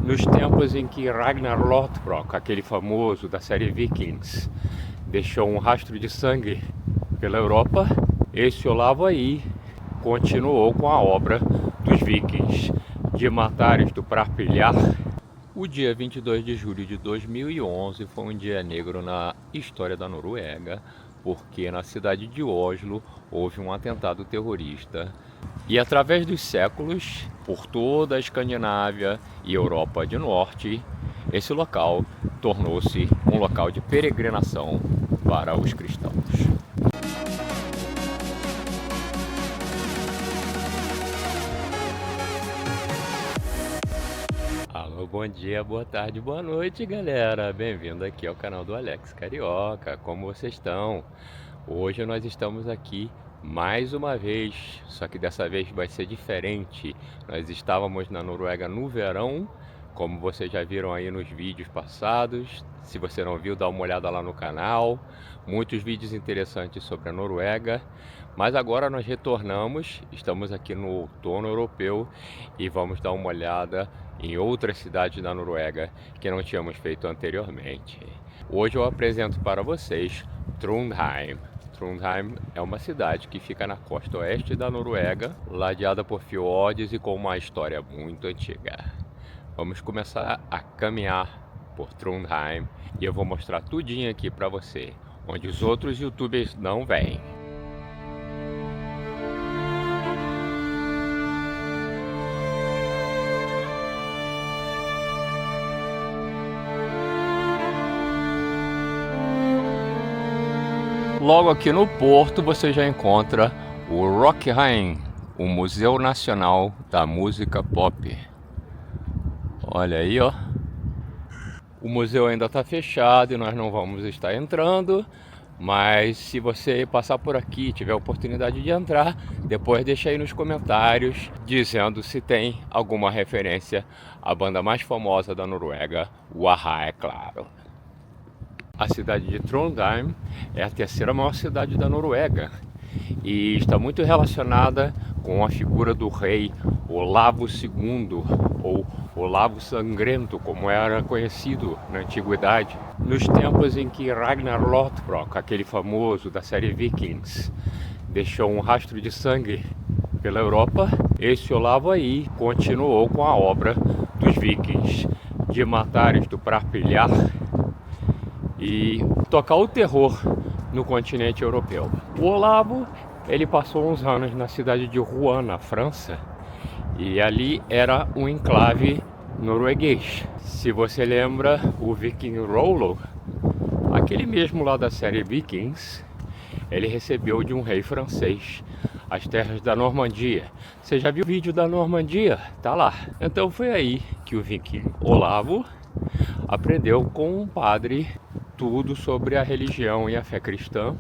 Nos tempos em que Ragnar Lothbrok, aquele famoso da série Vikings, deixou um rastro de sangue pela Europa, esse Olavo aí continuou com a obra dos vikings, de matar, estuprar, pilhar. O dia 22 de julho de 2011 foi um dia negro na história da Noruega, porque na cidade de Oslo houve um atentado terrorista. E através dos séculos, por toda a Escandinávia e Europa do Norte, esse local tornou-se um local de peregrinação para os cristãos. Alô, bom dia, boa tarde, boa noite, galera! Bem-vindo aqui ao canal do Alex Carioca. Como vocês estão? Hoje nós estamos aqui mais uma vez, só que dessa vez vai ser diferente. Nós estávamos na Noruega no verão, como vocês já viram aí nos vídeos passados. Se você não viu, dá uma olhada lá no canal. Muitos vídeos interessantes sobre a Noruega. Mas agora nós retornamos, estamos aqui no outono europeu e vamos dar uma olhada em outras cidades da Noruega que não tínhamos feito anteriormente. Hoje eu apresento para vocês Trondheim. Trondheim é uma cidade que fica na costa oeste da Noruega, ladeada por fiordes e com uma história muito antiga. Vamos começar a caminhar por Trondheim e eu vou mostrar tudinho aqui para você, onde os outros youtubers não vêm. Logo aqui no porto você já encontra o Rockheim, o Museu Nacional da Música Pop. Olha aí, ó. O museu ainda está fechado e nós não vamos estar entrando, mas se você passar por aqui e tiver a oportunidade de entrar, depois deixa aí nos comentários dizendo se tem alguma referência à banda mais famosa da Noruega, o a-ha, é claro. A cidade de Trondheim é a terceira maior cidade da Noruega e está muito relacionada com a figura do rei Olavo II, ou Olavo Sangrento, como era conhecido na antiguidade. Nos tempos em que Ragnar Lothbrok, aquele famoso da série Vikings, deixou um rastro de sangue pela Europa, esse Olavo aí continuou com a obra dos vikings, de matar, estuprar, pilhar e tocar o terror no continente europeu. O Olavo, ele passou uns anos na cidade de Rouen, na França, e ali era um enclave norueguês. Se você lembra o Viking Rollo, aquele mesmo lá da série Vikings, ele recebeu de um rei francês as terras da Normandia. Você já viu o vídeo da Normandia? Tá lá. Então foi aí que o Viking Olavo aprendeu com um padre tudo sobre a religião e a fé cristã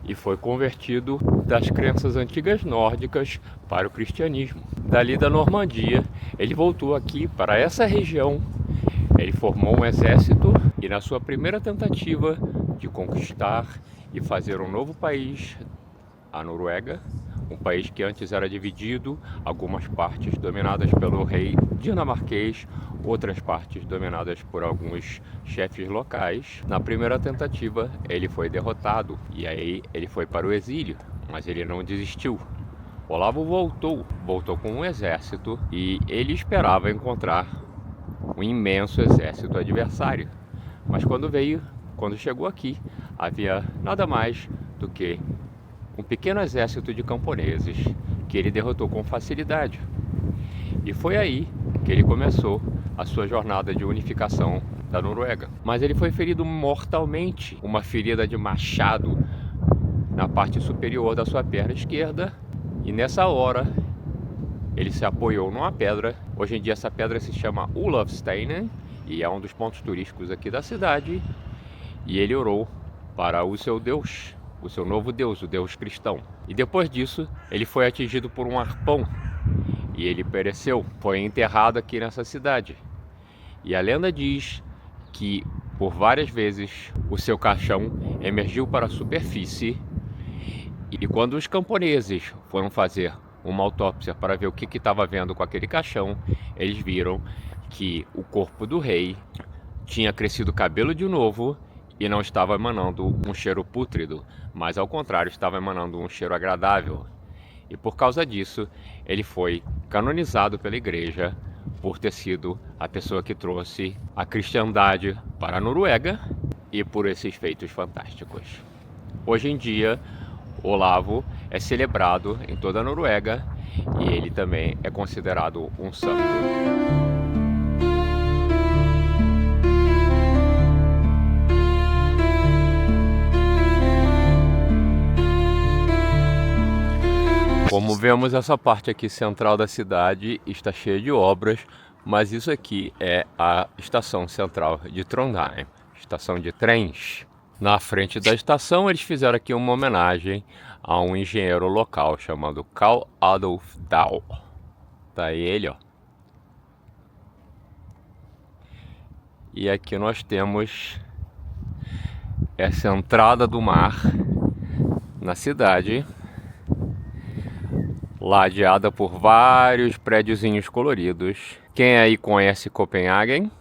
e foi convertido das crenças antigas nórdicas para o cristianismo. Dali da Normandia, ele voltou aqui para essa região, ele formou um exército e na sua primeira tentativa de conquistar e fazer um novo país, a Noruega, um país que antes era dividido, algumas partes dominadas pelo rei dinamarquês, outras partes dominadas por alguns chefes locais. Na primeira tentativa ele foi derrotado e aí ele foi para o exílio, mas ele não desistiu. Olavo voltou com um exército e ele esperava encontrar um imenso exército adversário. Mas quando chegou aqui, havia nada mais do que um pequeno exército de camponeses que ele derrotou com facilidade. E foi aí que ele começou a sua jornada de unificação da Noruega. Mas ele foi ferido mortalmente, uma ferida de machado na parte superior da sua perna esquerda, e nessa hora ele se apoiou numa pedra. Hoje em dia essa pedra se chama Olavsteinen e é um dos pontos turísticos aqui da cidade, e ele orou para o seu Deus, o seu novo Deus, o Deus cristão. E depois disso, ele foi atingido por um arpão e ele pereceu, foi enterrado aqui nessa cidade. E a lenda diz que por várias vezes o seu caixão emergiu para a superfície, e quando os camponeses foram fazer uma autópsia para ver o que estava vendo com aquele caixão, eles viram que o corpo do rei tinha crescido cabelo de novo e não estava emanando um cheiro pútrido, mas ao contrário, estava emanando um cheiro agradável. E por causa disso, ele foi canonizado pela igreja por ter sido a pessoa que trouxe a cristandade para a Noruega e por esses feitos fantásticos. Hoje em dia, Olavo é celebrado em toda a Noruega e ele também é considerado um santo. Como vemos, essa parte aqui central da cidade está cheia de obras, mas isso aqui é a estação central de Trondheim, estação de trens. Na frente da estação eles fizeram aqui uma homenagem a um engenheiro local chamado Carl Adolf Dahl. Tá aí ele, ó. E aqui nós temos essa entrada do mar na cidade, ladeada por vários prédiozinhos coloridos. Quem aí conhece Copenhague?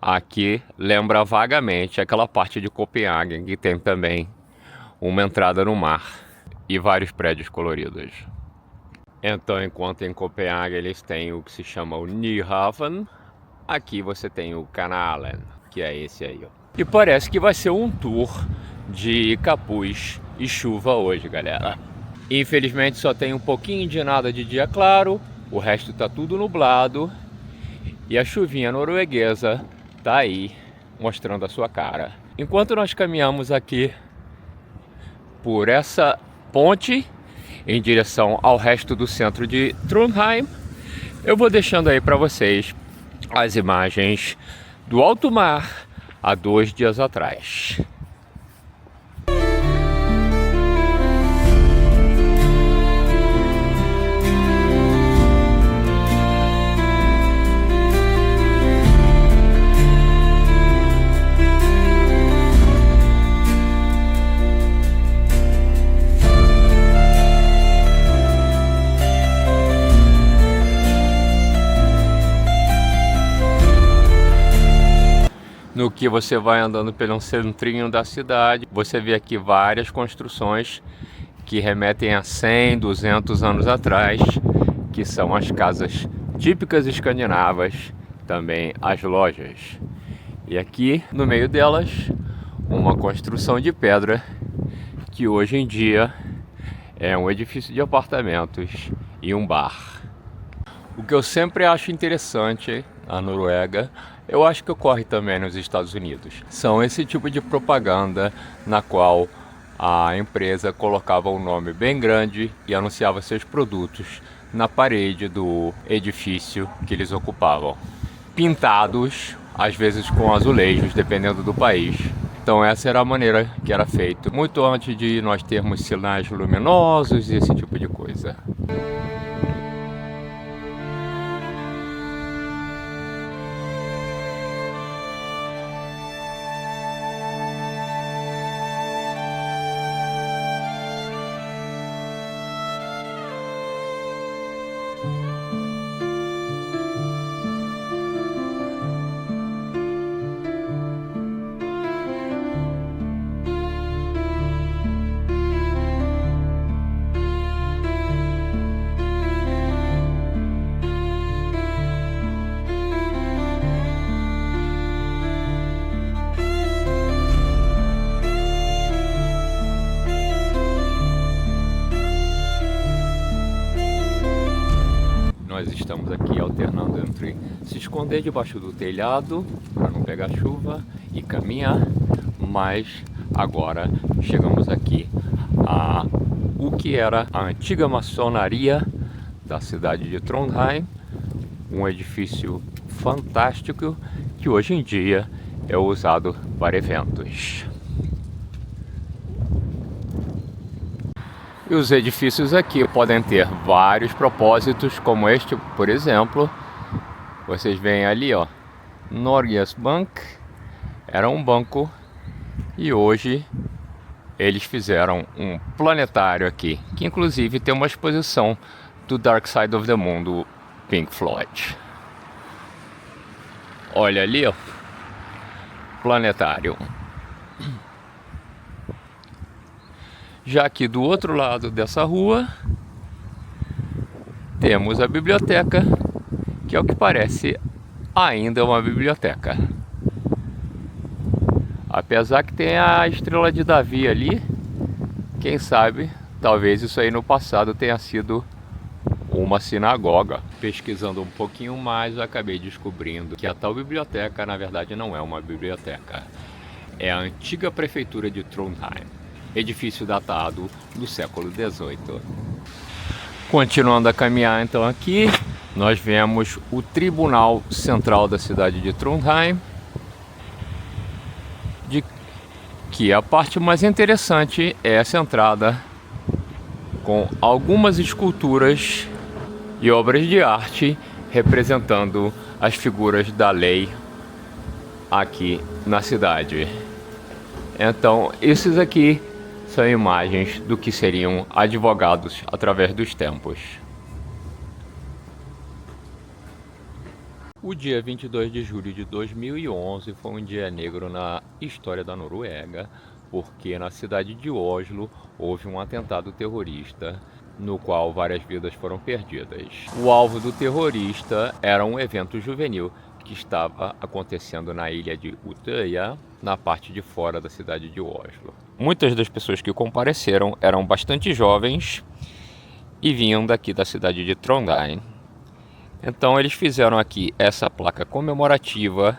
Aqui lembra vagamente aquela parte de Copenhague que tem também uma entrada no mar e vários prédios coloridos. Então, enquanto em Copenhague eles têm o que se chama o Nyhavn, aqui você tem o Kanalen, que é esse aí, ó. E parece que vai ser um tour de capuz e chuva hoje, galera. Infelizmente só tem um pouquinho de nada de dia claro, o resto tá tudo nublado e a chuvinha norueguesa tá aí mostrando a sua cara. Enquanto nós caminhamos aqui por essa ponte em direção ao resto do centro de Trondheim, eu vou deixando aí para vocês as imagens do alto mar há 2 dias atrás. No que você vai andando pelo centrinho da cidade, você vê aqui várias construções que remetem a 100, 200 anos atrás, que são as casas típicas escandinavas, também as lojas. E aqui no meio delas, uma construção de pedra que hoje em dia é um edifício de apartamentos e um bar. O que eu sempre acho interessante na Noruega, eu acho que ocorre também nos Estados Unidos, são esse tipo de propaganda na qual a empresa colocava um nome bem grande e anunciava seus produtos na parede do edifício que eles ocupavam, pintados às vezes com azulejos, dependendo do país. Então essa era a maneira que era feito, muito antes de nós termos sinais luminosos e esse tipo de coisa. Nós estamos aqui alternando entre se esconder debaixo do telhado para não pegar chuva e caminhar, mas agora chegamos aqui a o que era a antiga maçonaria da cidade de Trondheim, um edifício fantástico que hoje em dia é usado para eventos. E os edifícios aqui podem ter vários propósitos, como este, por exemplo. Vocês veem ali, ó, Norges Bank era um banco e hoje eles fizeram um planetário aqui, que inclusive tem uma exposição do Dark Side of the Moon do Pink Floyd. Olha ali, ó, planetário. Já aqui do outro lado dessa rua temos a biblioteca, que ao que parece ainda é uma biblioteca. Apesar que tem a Estrela de Davi ali, quem sabe, talvez isso aí no passado tenha sido uma sinagoga. Pesquisando um pouquinho mais, eu acabei descobrindo que a tal biblioteca, na verdade, não é uma biblioteca. É a antiga prefeitura de Trondheim, edifício datado do século XVIII. Continuando a caminhar então aqui, nós vemos o Tribunal Central da cidade de Trondheim, que a parte mais interessante é essa entrada com algumas esculturas e obras de arte representando as figuras da lei aqui na cidade. Então, esses aqui são imagens do que seriam advogados através dos tempos. O dia 22 de julho de 2011 foi um dia negro na história da Noruega, porque na cidade de Oslo houve um atentado terrorista no qual várias vidas foram perdidas. O alvo do terrorista era um evento juvenil que estava acontecendo na ilha de Utøya, na parte de fora da cidade de Oslo. Muitas das pessoas que compareceram eram bastante jovens e vinham daqui da cidade de Trondheim. Então eles fizeram aqui essa placa comemorativa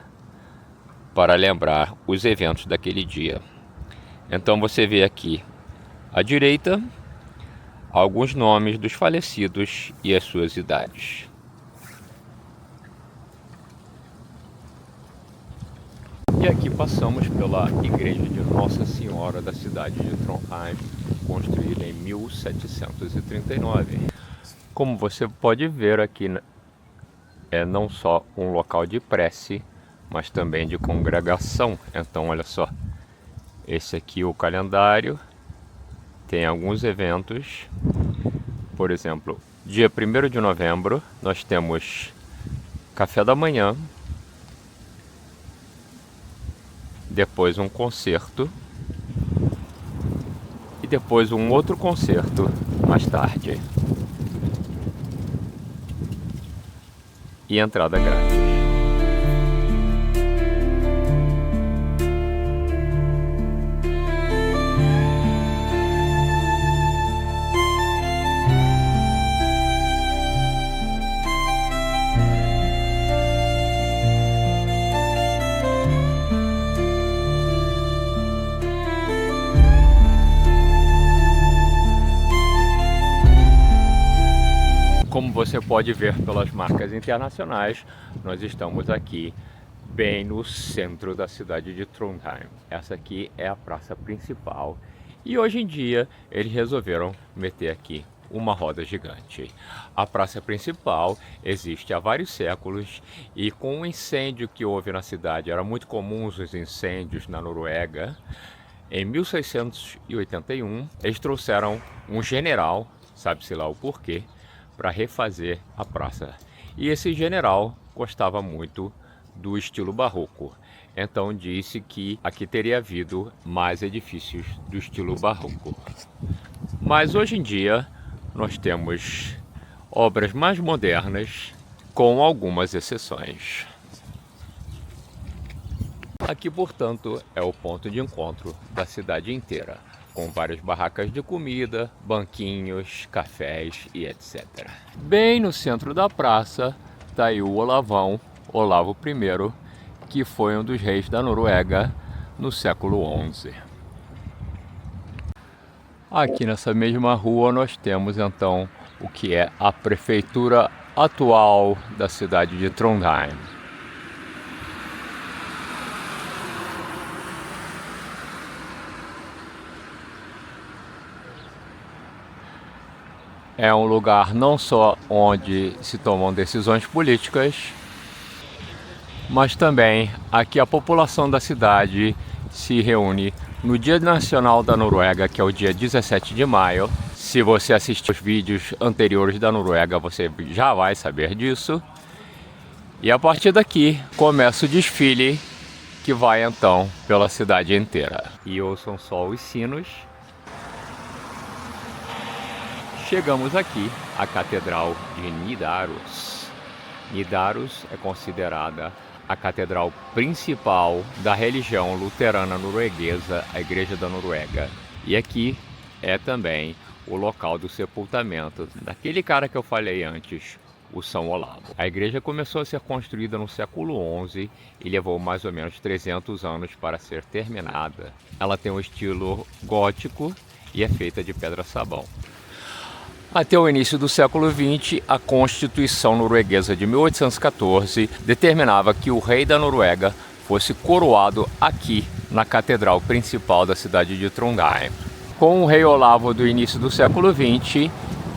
para lembrar os eventos daquele dia. Então você vê aqui à direita alguns nomes dos falecidos e as suas idades. E aqui passamos pela igreja de Nossa Senhora da cidade de Trondheim, construída em 1739. Como você pode ver aqui, é não só um local de prece, mas também de congregação. Então olha só, esse aqui é o calendário, tem alguns eventos. Por exemplo, dia 1º de novembro nós temos café da manhã, depois um concerto e depois um outro concerto mais tarde. E entrada grátis. Como você pode ver pelas marcas internacionais, nós estamos aqui bem no centro da cidade de Trondheim. Essa aqui é a praça principal e hoje em dia eles resolveram meter aqui uma roda gigante. A praça principal existe há vários séculos e com o incêndio que houve na cidade, era muito comum os incêndios na Noruega. Em 1681 eles trouxeram um general, sabe-se lá o porquê, para refazer a praça. E esse general gostava muito do estilo barroco. Então disse que aqui teria havido mais edifícios do estilo barroco. Mas hoje em dia nós temos obras mais modernas, com algumas exceções. Aqui, portanto, é o ponto de encontro da cidade inteira, com várias barracas de comida, banquinhos, cafés e etc. Bem no centro da praça está aí o Olavão, Olavo I, que foi um dos reis da Noruega no século XI. Aqui nessa mesma rua nós temos então o que é a prefeitura atual da cidade de Trondheim. É um lugar não só onde se tomam decisões políticas, mas também aqui a população da cidade se reúne no Dia Nacional da Noruega, que é o dia 17 de maio. Se você assistir os vídeos anteriores da Noruega, você já vai saber disso. E a partir daqui começa o desfile, que vai então pela cidade inteira. E ouçam só os sinos. Chegamos aqui à Catedral de Nidaros. Nidaros é considerada a catedral principal da religião luterana norueguesa, a Igreja da Noruega. E aqui é também o local do sepultamento daquele cara que eu falei antes, o São Olavo. A igreja começou a ser construída no século XI e levou mais ou menos 300 anos para ser terminada. Ela tem um estilo gótico e é feita de pedra-sabão. Até o início do século XX, a Constituição norueguesa de 1814 determinava que o rei da Noruega fosse coroado aqui na catedral principal da cidade de Trondheim. Com o rei Olavo do início do século XX,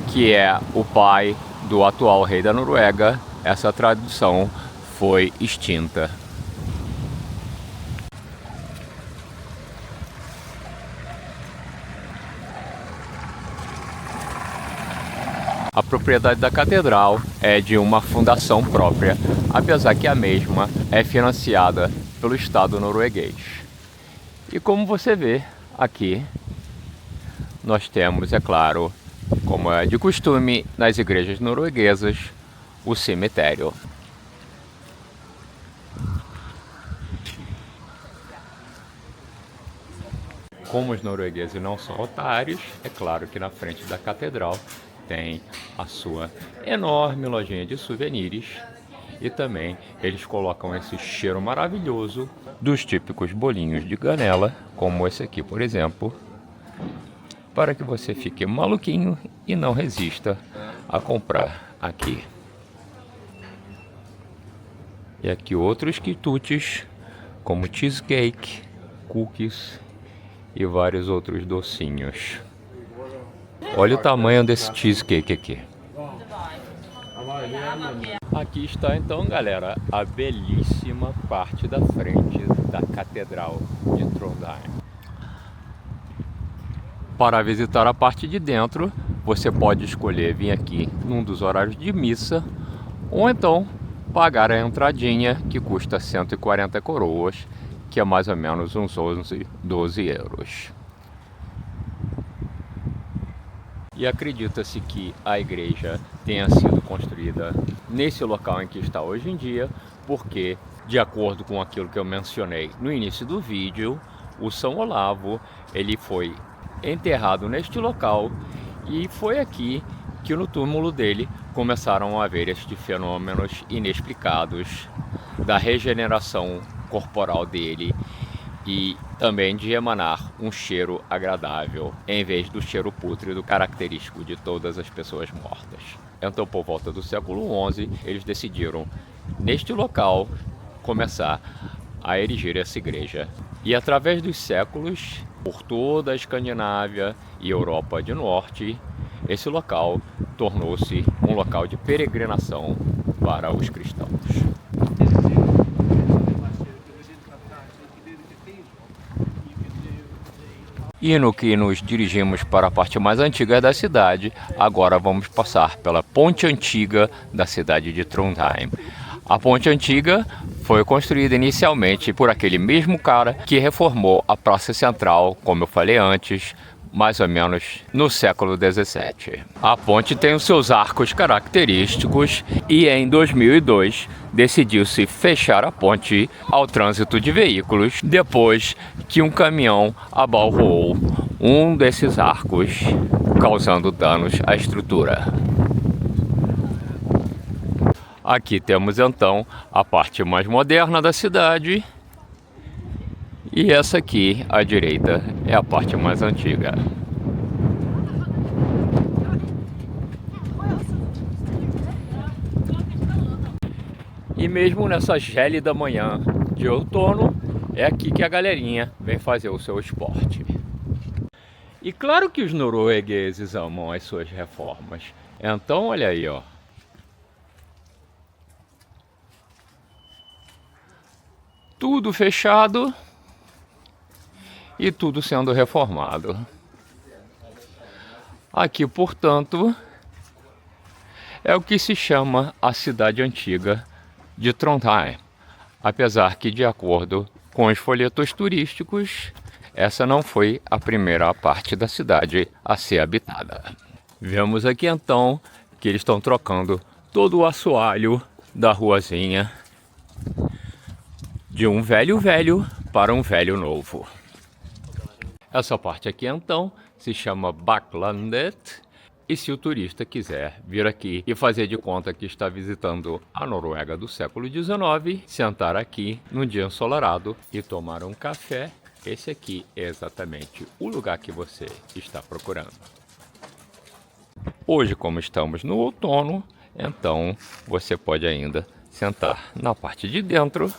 que é o pai do atual rei da Noruega, essa tradição foi extinta. A propriedade da catedral é de uma fundação própria, apesar que a mesma é financiada pelo Estado norueguês. E como você vê aqui, nós temos, é claro, como é de costume nas igrejas norueguesas, o cemitério. Como os noruegueses não são otários, é claro que na frente da catedral tem a sua enorme lojinha de souvenirs e também eles colocam esse cheiro maravilhoso dos típicos bolinhos de canela, como esse aqui, por exemplo, para que você fique maluquinho e não resista a comprar aqui. E aqui outros quitutes, como cheesecake, cookies e vários outros docinhos. Olha o tamanho desse cheesecake aqui. Aqui está então, galera, a belíssima parte da frente da Catedral de Trondheim. Para visitar a parte de dentro, você pode escolher vir aqui num dos horários de missa, ou então pagar a entradinha, que custa 140 coroas, que é mais ou menos uns 11, 12 euros. E acredita-se que a igreja tenha sido construída nesse local em que está hoje em dia, porque, de acordo com aquilo que eu mencionei no início do vídeo, o São Olavo, ele foi enterrado neste local e foi aqui que no túmulo dele começaram a haver estes fenômenos inexplicados da regeneração corporal dele e também de emanar um cheiro agradável, em vez do cheiro pútrido característico de todas as pessoas mortas. Então, por volta do século XI, eles decidiram, neste local, começar a erigir essa igreja. E através dos séculos, por toda a Escandinávia e Europa de Norte, esse local tornou-se um local de peregrinação para os cristãos. E no que nos dirigimos para a parte mais antiga da cidade, agora vamos passar pela Ponte Antiga da cidade de Trondheim. A Ponte Antiga foi construída inicialmente por aquele mesmo cara que reformou a Praça Central, como eu falei antes, mais ou menos no século XVII. A ponte tem os seus arcos característicos e em 2002 decidiu-se fechar a ponte ao trânsito de veículos depois que um caminhão abalroou um desses arcos, causando danos à estrutura. Aqui temos então a parte mais moderna da cidade. E essa aqui, à direita, é a parte mais antiga. E mesmo nessa gélida manhã de outono, é aqui que a galerinha vem fazer o seu esporte. E claro que os noruegueses amam as suas reformas. Então, olha aí, ó. Tudo fechado. e tudo sendo reformado. Aqui, portanto, é o que se chama a cidade antiga de Trondheim. Apesar que, de acordo com os folhetos turísticos, essa não foi a primeira parte da cidade a ser habitada. Vemos aqui então que eles estão trocando todo o assoalho da ruazinha de um velho para um velho novo. Essa parte aqui então se chama Bakklandet, e se o turista quiser vir aqui e fazer de conta que está visitando a Noruega do século XIX, sentar aqui num dia ensolarado e tomar um café, esse aqui é exatamente o lugar que você está procurando. Hoje, como estamos no outono, então você pode ainda sentar na parte de dentro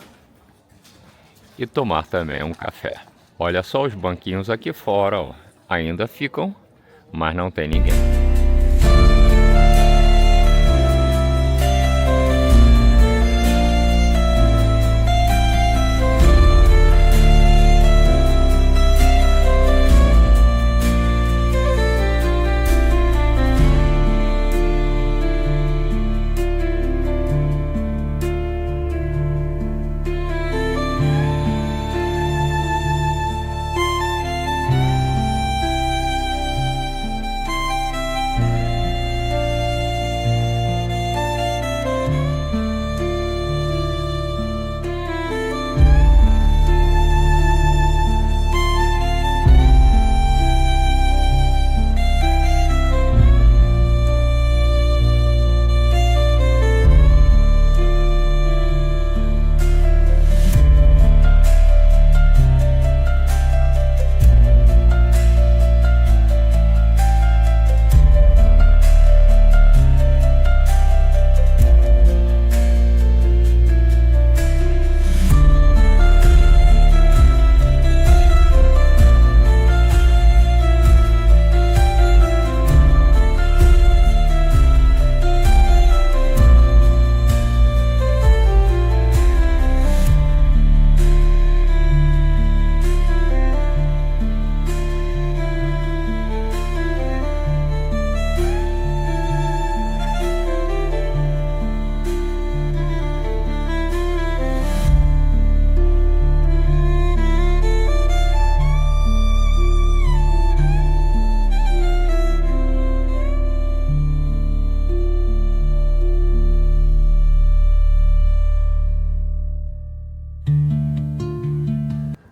e tomar também um café. Olha só os banquinhos aqui fora, ó. Ainda ficam, mas não tem ninguém.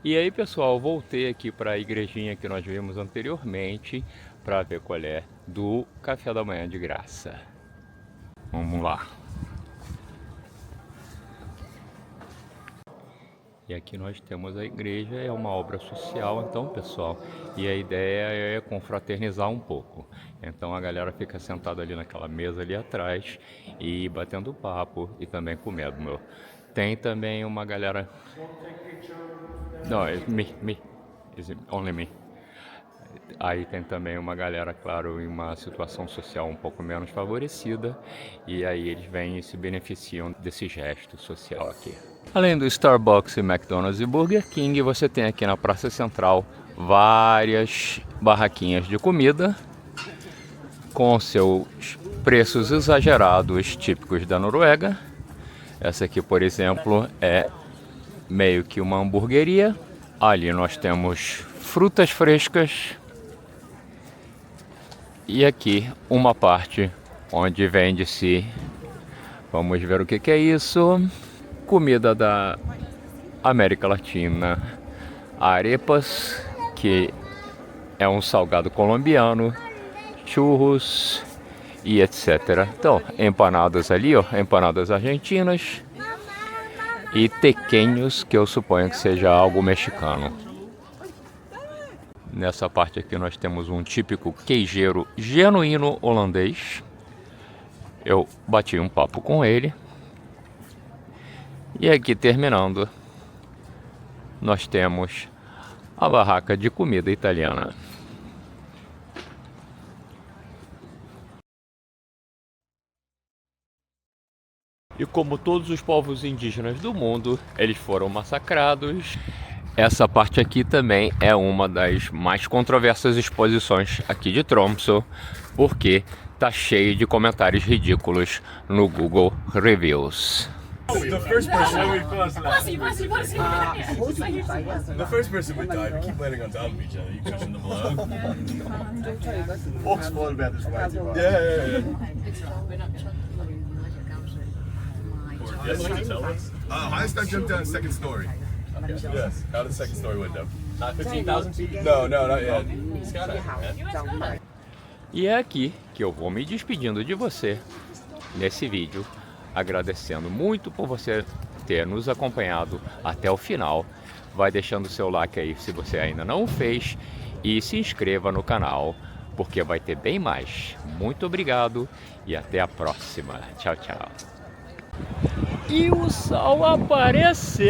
E aí, pessoal, voltei aqui para a igrejinha que nós vimos anteriormente para ver qual é do café da manhã de graça. Vamos lá. E aqui nós temos a igreja, é uma obra social, então, pessoal, e a ideia é confraternizar um pouco. Então a galera fica sentada ali naquela mesa ali atrás e batendo papo e também comendo, meu. Tem também uma galera... Não, é me. Is only me. Aí tem também uma galera, claro, em uma situação social um pouco menos favorecida, e aí eles vêm e se beneficiam desse gesto social aqui. Além do Starbucks, McDonald's e Burger King, você tem aqui na Praça Central várias barraquinhas de comida com seus preços exagerados típicos da Noruega. Essa aqui, por exemplo, é meio que uma hamburgueria. Ali nós temos frutas frescas. E aqui uma parte onde vende-se, vamos ver o que é isso, comida da América Latina, arepas, que é um salgado colombiano, churros e etc. Então, empanadas ali, ó, empanadas argentinas e tequeños, que eu suponho que seja algo mexicano. Nessa parte aqui nós temos um típico queijeiro genuíno holandês. Eu bati um papo com ele. E aqui terminando, nós temos a barraca de comida italiana. E como todos os povos indígenas do mundo, eles foram massacrados. Essa parte aqui também é uma das mais controversas exposições aqui de Tromsø, porque tá cheio de comentários ridículos no Google Reviews. The first person would die. We keep landing on top of each other. You pushing the blow. Folks fall about this way. Yeah. Yes, you can tell us. Highest I jumped down, second story. Yes. Out of the second story window. 15,000 feet? No, not yet. E é aqui que eu vou me despedindo de você nesse vídeo, agradecendo muito por você ter nos acompanhado até o final. Vai deixando o seu like aí se você ainda não o fez e se inscreva no canal, porque vai ter bem mais. Muito obrigado e até a próxima. Tchau, tchau. E o sol apareceu!